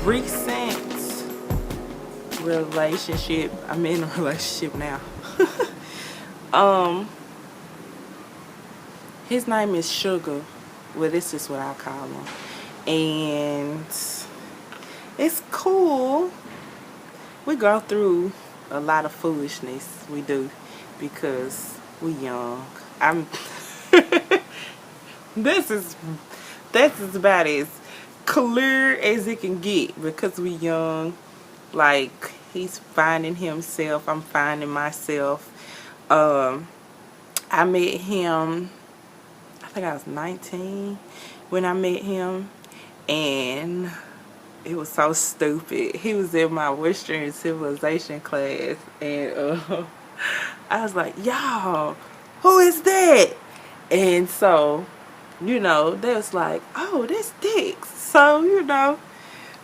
recent relationship. I'm in a relationship now. um, his name is Sugar. Well, this is what I call him, and it's cool. We go through a lot of foolishness. We do because we young. I'm. this is about as clear as it can get because we young. Like, he's finding himself, I'm finding myself. I met him, I think I was 19 when I met him, and it was so stupid. He was in my Western Civilization class, and I was like, y'all, who is that? And so, they was like, oh, that's Dix. So,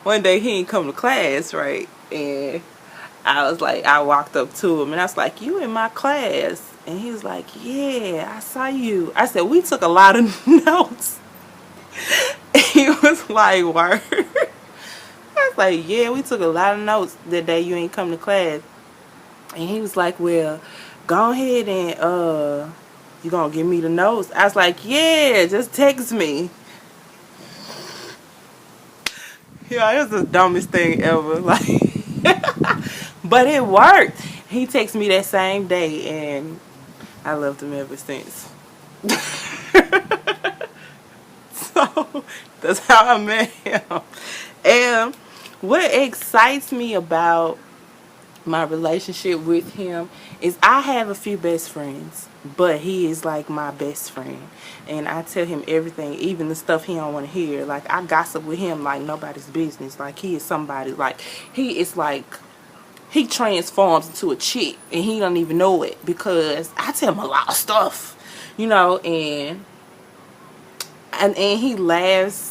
one day he didn't come to class, right? And I walked up to him and I was like, you in my class? And he was like, yeah, I saw you. I said, we took a lot of notes. And he was like, word? I was like, yeah, we took a lot of notes the day you ain't come to class. And he was like, well, go ahead and you gonna give me the notes? I was like, yeah, just text me. Yeah, it was the dumbest thing ever. Like, but it worked. He texted me that same day, and I loved him ever since. So that's how I met him. And what excites me about my relationship with him is I have a few best friends, but he is like my best friend, and I tell him everything, even the stuff he don't want to hear. Like, I gossip with him like nobody's business. Like, he is somebody. Like, he is like, he transforms into a chick and he don't even know it because I tell him a lot of stuff, and he laughs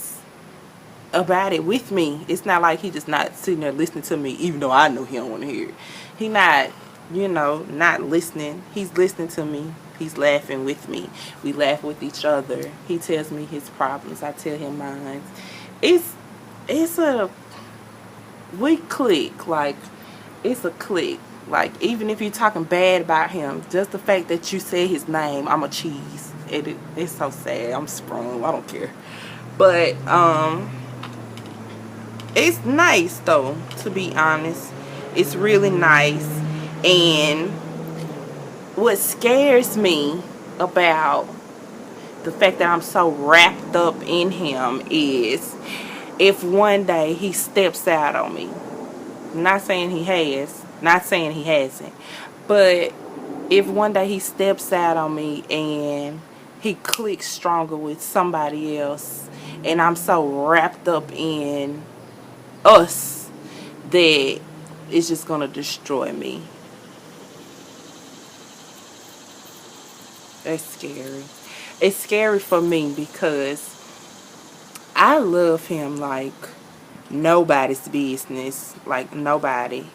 about it with me. It's not like he just not sitting there listening to me, even though I know he don't want to hear it. He not, not listening. He's listening to me. He's laughing with me. We laugh with each other. He tells me his problems. I tell him mine. We click. Like, it's a click. Like, even if you're talking bad about him, just the fact that you say his name, I'm a cheese. It's so sad. I'm sprung. I don't care. But, it's nice, though, to be honest. It's really nice. And what scares me about the fact that I'm so wrapped up in him is if one day he steps out on me. Not saying he has, not saying he hasn't, but if one day he steps out on me and he clicks stronger with somebody else, and I'm so wrapped up in us that it's just gonna destroy me. That's scary. It's scary for me because I love him like nobody's business, like nobody.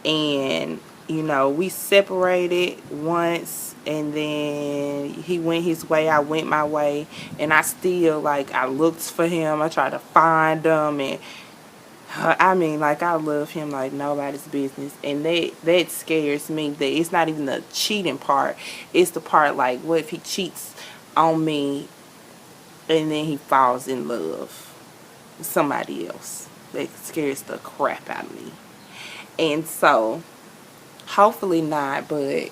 And we separated once, and then he went his way, I went my way, and I still, I looked for him, I tried to find him, and I love him like nobody's business. And that scares me, that it's not even the cheating part, it's the part, like, what if he cheats on me and then he falls in love with somebody else? That scares the crap out of me. And so, hopefully not, but,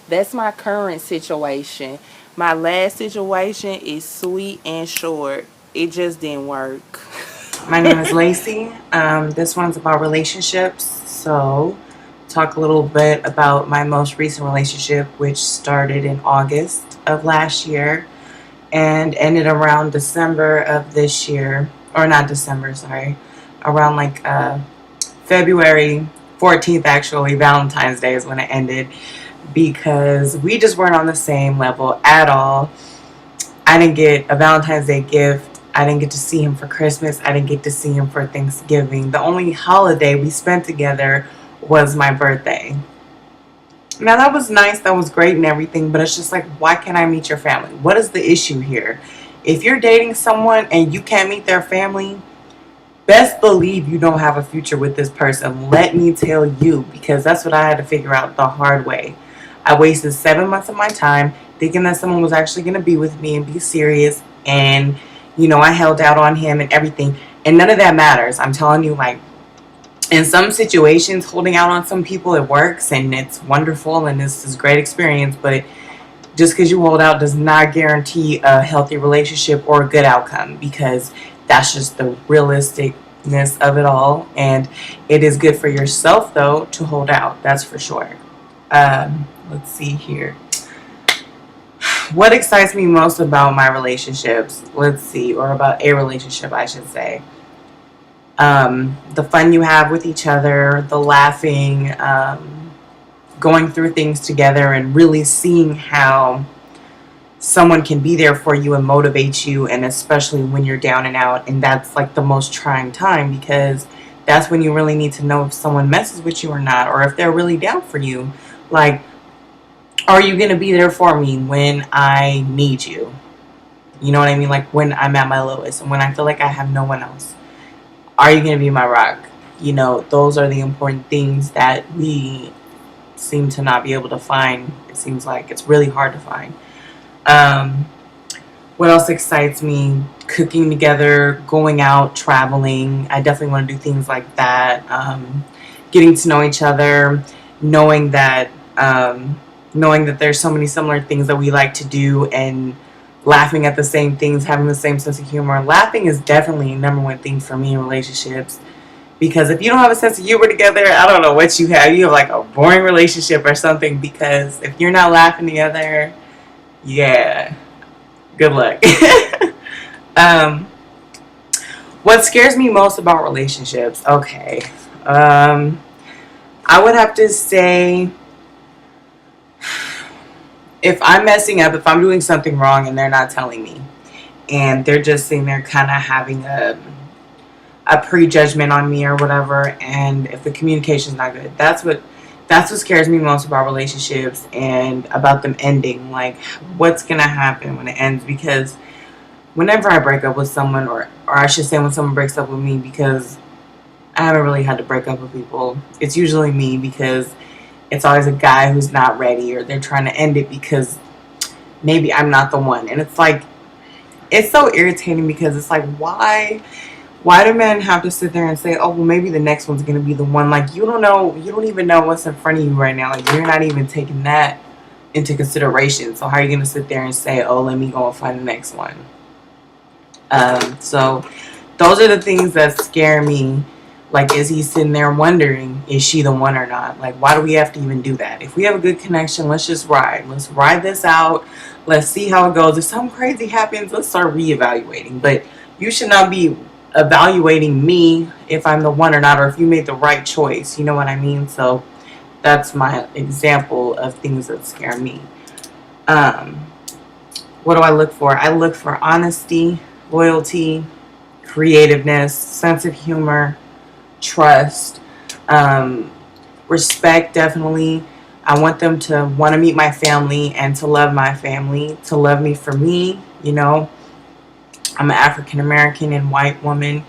that's my current situation. My last situation is sweet and short. It just didn't work. My name is Lacey. This one's about relationships. So, talk a little bit about my most recent relationship, which started in August of last year and ended around December of this year. Or not December, sorry. Around February 14th, actually. Valentine's Day is when it ended, because we just weren't on the same level at all. I didn't get a Valentine's Day gift. I didn't get to see him for Christmas. I didn't get to see him for Thanksgiving. The only holiday we spent together was my birthday. Now, that was nice. That was great and everything. But it's just like, why can't I meet your family? What is the issue here? If you're dating someone and you can't meet their family, best believe you don't have a future with this person. Let me tell you, because that's what I had to figure out the hard way. I wasted 7 months of my time thinking that someone was actually going to be with me and be serious. And, I held out on him and everything. And none of that matters. I'm telling you, like, in some situations, holding out on some people, it works and it's wonderful and this is a great experience. But just because you hold out does not guarantee a healthy relationship or a good outcome, because that's just the realisticness of it all. And it is good for yourself, though, to hold out. That's for sure. Let's see here. What excites me most about my relationships? Let's see, or about a relationship, I should say. The fun you have with each other, the laughing, going through things together, and really seeing how someone can be there for you and motivate you, and especially when you're down and out. And that's like the most trying time, because that's when you really need to know if someone messes with you or not, or if they're really down for you. Like, are you going to be there for me when I need you? You know what I mean? Like when I'm at my lowest and when I feel like I have no one else. Are you going to be my rock? Those are the important things that we seem to not be able to find. It seems like it's really hard to find. What else excites me? Cooking together, going out, traveling. I definitely want to do things like that. Getting to know each other, knowing that there's so many similar things that we like to do, and laughing at the same things, having the same sense of humor. Laughing is definitely a number one thing for me in relationships, because if you don't have a sense of humor together, I don't know what you have. You have like a boring relationship or something, because if you're not laughing together, yeah, good luck. What scares me most about relationships? Okay. I would have to say, if I'm messing up, if I'm doing something wrong and they're not telling me, and they're just sitting there kind of having a prejudgment on me or whatever, and if the communication's not good, that's what scares me most about relationships and about them ending. Like, what's gonna happen when it ends? Because whenever I break up with someone, or I should say when someone breaks up with me, because I haven't really had to break up with people, it's usually me, because it's always a guy who's not ready, or they're trying to end it because maybe I'm not the one. And it's like, it's so irritating, because it's like, why do men have to sit there and say, oh, well, maybe the next one's going to be the one? Like, you don't even know what's in front of you right now. Like, you're not even taking that into consideration. So how are you going to sit there and say, oh, let me go and find the next one? So those are the things that scare me. Like, is he sitting there wondering, is she the one or not? Like, why do we have to even do that? If we have a good connection, let's just ride. Let's ride this out. Let's see how it goes. If something crazy happens, let's start reevaluating. But you should not be evaluating me if I'm the one or not, or if you made the right choice. You know what I mean? So that's my example of things that scare me. What do I look for? I look for honesty, loyalty, creativeness, sense of humor, trust, respect. Definitely, I want them to want to meet my family and to love my family, to love me for me. I'm an African American and white woman,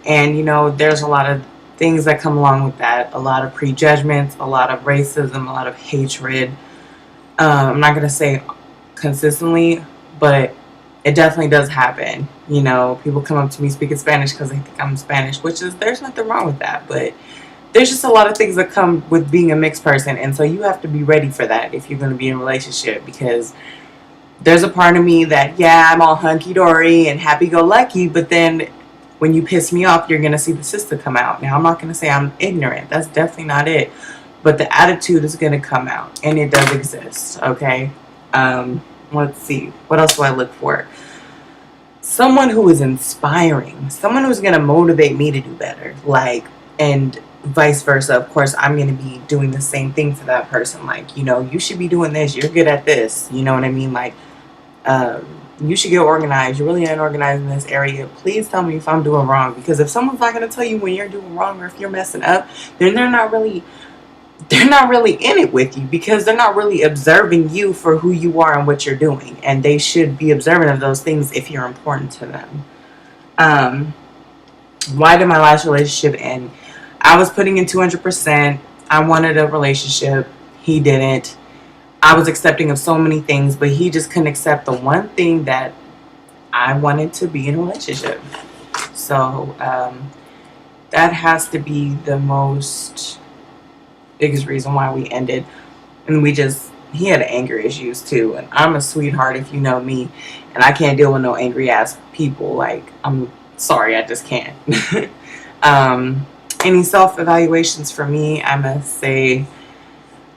and there's a lot of things that come along with that. A lot of prejudgments, a lot of racism, a lot of hatred. I'm not gonna say consistently, but it definitely does happen. People come up to me speaking Spanish because they think I'm Spanish, there's nothing wrong with that. But there's just a lot of things that come with being a mixed person. And so you have to be ready for that if you're going to be in a relationship, because there's a part of me that, yeah, I'm all hunky-dory and happy-go-lucky, but then when you piss me off, you're going to see the sister come out. Now, I'm not going to say I'm ignorant. That's definitely not it. But the attitude is going to come out, and it does exist, okay? Let's see. What else do I look for? Someone who is inspiring. Someone who's going to motivate me to do better. And vice versa. Of course, I'm going to be doing the same thing for that person. Like, you should be doing this. You're good at this. You know what I mean? Like, you should get organized. You're really unorganized in this area. Please tell me if I'm doing wrong. Because if someone's not going to tell you when you're doing wrong, or if you're messing up, then they're not really in it with you, because they're not really observing you for who you are and what you're doing. And they should be observant of those things if you're important to them. Why did my last relationship end? I was putting in 200%. I wanted a relationship. He didn't. I was accepting of so many things, but he just couldn't accept the one thing that I wanted to be in a relationship. So that has to be the most biggest reason why we ended. And he had anger issues too. And I'm a sweetheart if you know me. And I can't deal with no angry ass people. Like, I'm sorry, I just can't. um, any self evaluations for me, I must say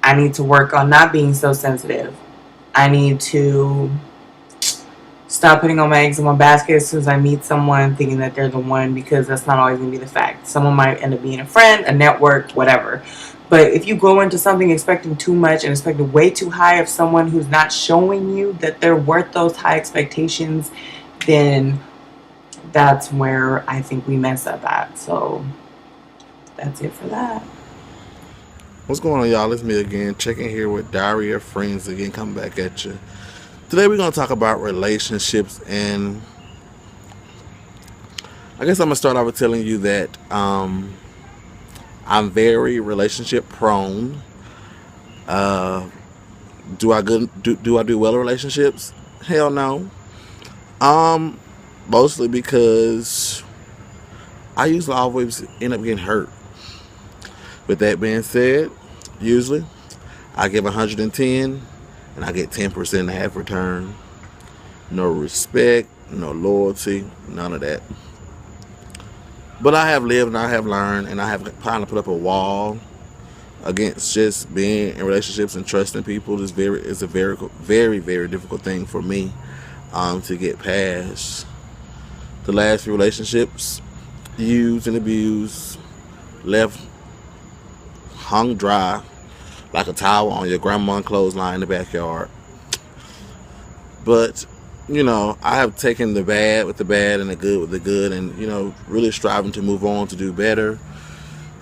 I need to work on not being so sensitive. I need to stop putting all my eggs in one basket as soon as I meet someone thinking that they're the one, because that's not always going to be the fact. Someone might end up being a friend, a network, whatever. But if you go into something expecting too much and expecting way too high of someone who's not showing you that they're worth those high expectations, then that's where I think we mess up at. So that's it for that. What's going on, y'all? It's me again, checking here with Diary of Friends again, coming back at you. Today we're going to talk about relationships, and I guess I'm going to start off with telling you that I'm very relationship prone. Uh, do I do well in relationships? Hell no. Um, Mostly because I usually always end up getting hurt. With that being said, usually I give 110 and I get 10% in half return. No respect, no loyalty, none of that. But I have lived and I have learned, and I have kind of put up a wall against just being in relationships and trusting people. Is a very difficult thing for me to get past. The last few relationships, used and abused, left hung dry like a towel on your grandma's clothesline in the backyard. But I have taken the bad with the bad and the good with the good, and really striving to move on, to do better,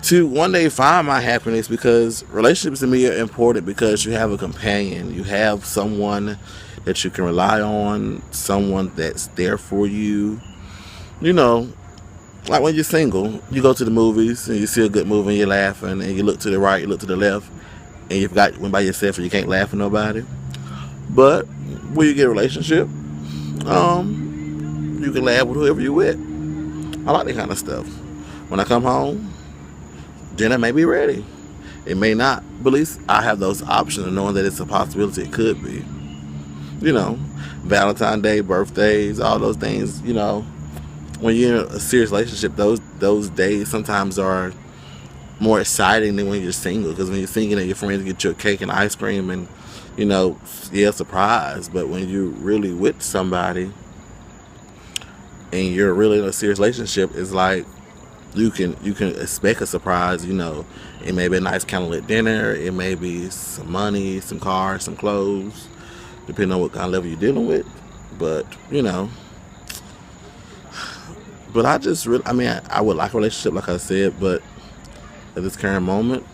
to one day find my happiness, because relationships to me are important because you have a companion, you have someone that you can rely on, someone that's there for you. You know, like when you're single, you go to the movies and you see a good movie and you're laughing, and you look to the right, you look to the left, and you forgot you went by yourself and you can't laugh at nobody. But when you get a relationship, you can laugh with whoever you with. I like that kind of stuff. When I come home, dinner may be ready. It may not, but at least I have those options of knowing that it's a possibility it could be. You know, Valentine's Day, birthdays, all those things. When you're in a serious relationship, those days sometimes are more exciting than when you're single. Because when you're single and your friends get you a cake and ice cream and yeah, surprise. But when you're really with somebody and you're really in a serious relationship, it's like you can expect a surprise. It may be a nice candlelit dinner, it may be some money, some cars, some clothes, depending on what kind of level you're dealing with. But I just really, I would like a relationship, like I said, but at this current moment,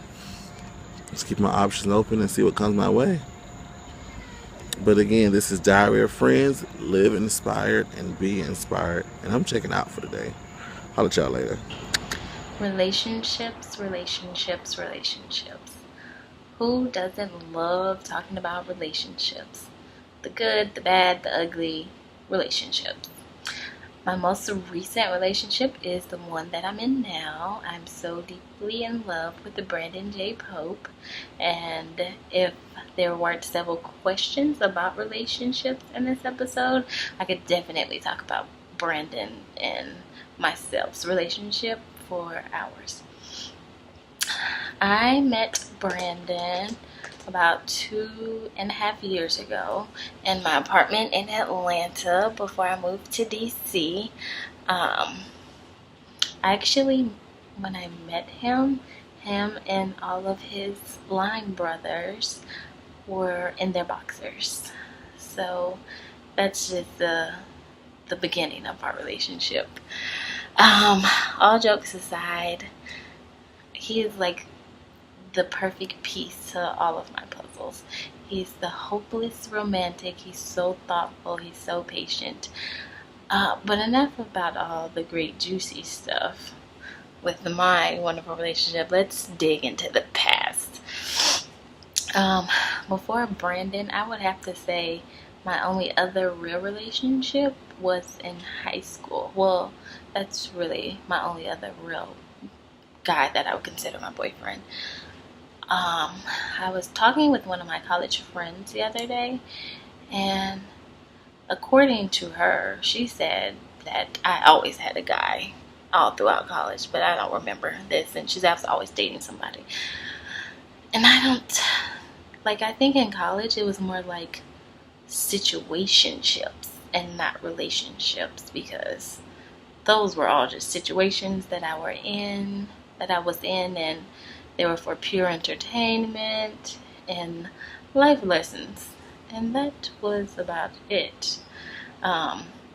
just keep my options open and see what comes my way. But again, this is Diary of Friends. Live inspired and be inspired. And I'm checking out for today. Holla at y'all later. Relationships, relationships, relationships. Who doesn't love talking about relationships? The good, the bad, the ugly relationships. My most recent relationship is the one that I'm in now. I'm so deeply in love with the Brandon J. Pope. And if there weren't several questions about relationships in this episode, I could definitely talk about Brandon and myself's relationship for hours. I met Brandon about 2.5 years ago in my apartment in Atlanta before I moved to DC. Actually, when I met him and all of his line brothers were in their boxers. So that's just the beginning of our relationship. All jokes aside, he is like the perfect piece to all of my puzzles. He's the hopeless romantic. He's so thoughtful. He's so patient. But enough about all the great juicy stuff with my wonderful relationship. Let's dig into the past. Before Brandon, I would have to say my only other real relationship was in high school. Well, that's really my only other real guy that I would consider my boyfriend. I was talking with one of my college friends the other day, and according to her, she said that I always had a guy all throughout college, but I don't remember this, and she's always dating somebody. And I don't, like, I think in college it was more like situationships and not relationships, because those were all just situations that I was in, and they were for pure entertainment and life lessons, and that was about it.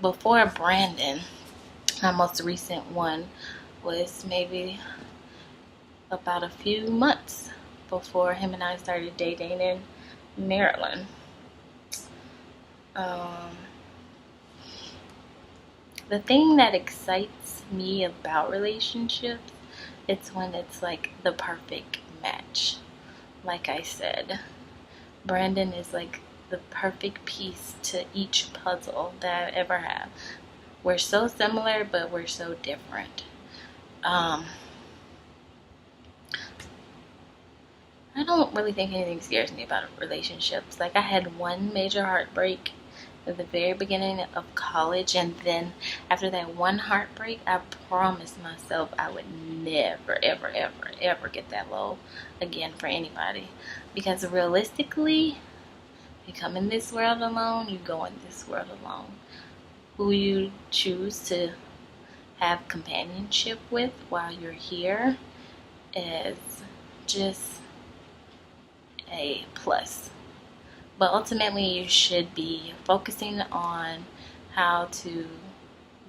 Before Brandon, my most recent one was maybe about a few months before him and I started dating in Maryland. The thing that excites me about relationships, it's when it's like the perfect match. Like I said, Brandon is like the perfect piece to each puzzle that I ever have. We're so similar, but we're so different. I don't really think anything scares me about relationships. Like, I had one major heartbreak at the very beginning of college, and then after that one heartbreak, I promised myself I would never, ever, ever, ever get that low again for anybody. Because realistically, you come in this world alone, you go in this world alone. Who you choose to have companionship with while you're here is just a plus. But ultimately, you should be focusing on how to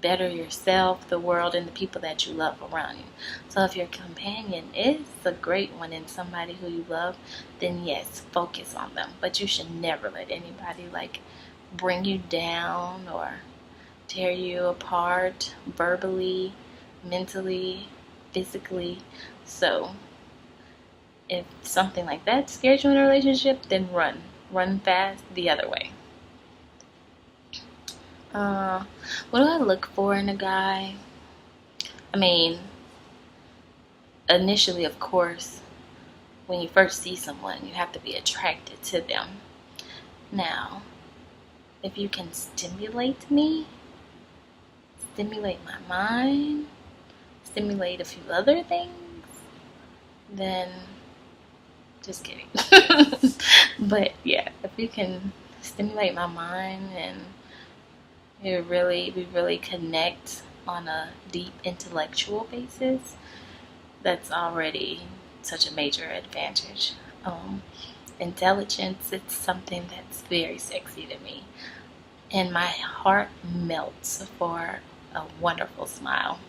better yourself, the world, and the people that you love around you. So if your companion is a great one and somebody who you love, then yes, focus on them. But you should never let anybody like bring you down or tear you apart verbally, mentally, physically. So if something like that scares you in a relationship, then run. Run fast the other way. What do I look for in a guy? I mean, initially, of course, when you first see someone, you have to be attracted to them. Now, if you can stimulate me, stimulate my mind, stimulate a few other things, then just kidding. But yeah, if you can stimulate my mind and we really connect on a deep intellectual basis, that's already such a major advantage. Intelligence, it's something that's very sexy to me, and my heart melts for a wonderful smile.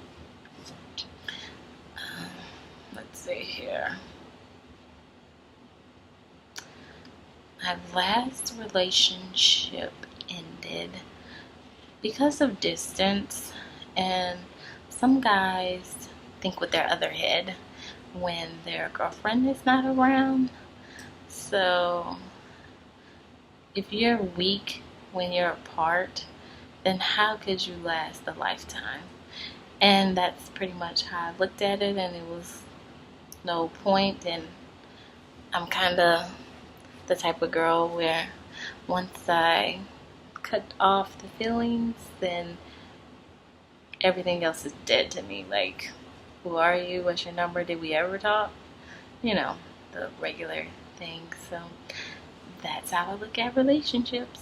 Let's see here. My last relationship ended because of distance, and some guys think with their other head when their girlfriend is not around. So if you're weak when you're apart, then how could you last a lifetime? And that's pretty much how I looked at it, and it was no point. And I'm kind of the type of girl where once I cut off the feelings, then everything else is dead to me. Like, who are you? What's your number? Did we ever talk? You know, the regular things. So that's how I look at relationships.